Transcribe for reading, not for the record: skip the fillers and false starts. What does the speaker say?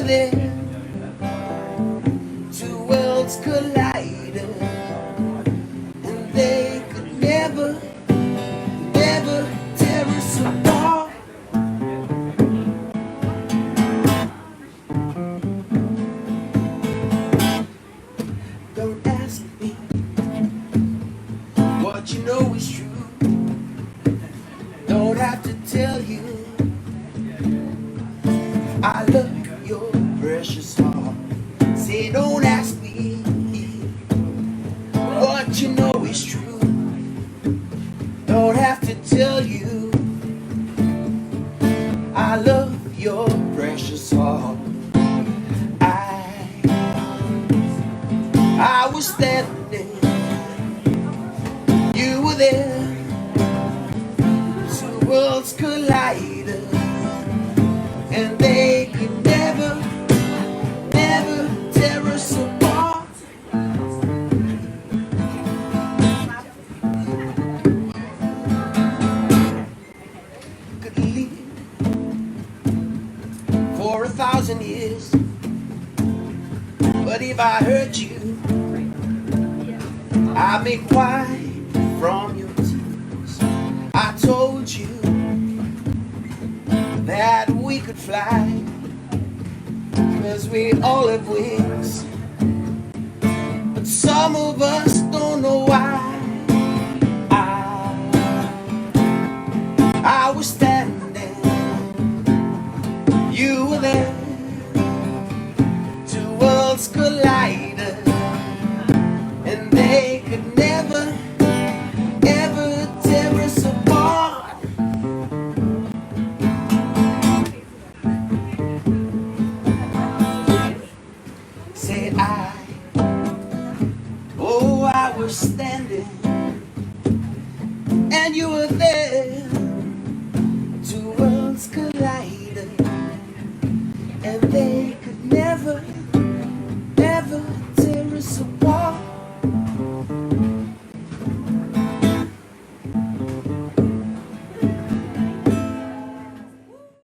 there, two worlds collided, and they could never, never tear us apart. Don't ask me what you know is true. Don't have to tell you I love your precious heart. Say don't ask me what you know is true. Don't have to tell you I love your precious heart. I was standing, you were there, two worlds collided, and they could never, never tear us apart. Could live for 1,000 years, but if I hurt you, I make wine from your tears. I told you that we could fly, 'cause we all have wings, but some of us don't know why. I was standing, you were there, two worlds collided, and they could never, ever tear us apart. Say I was standing, and you were there, two worlds collided, and they could never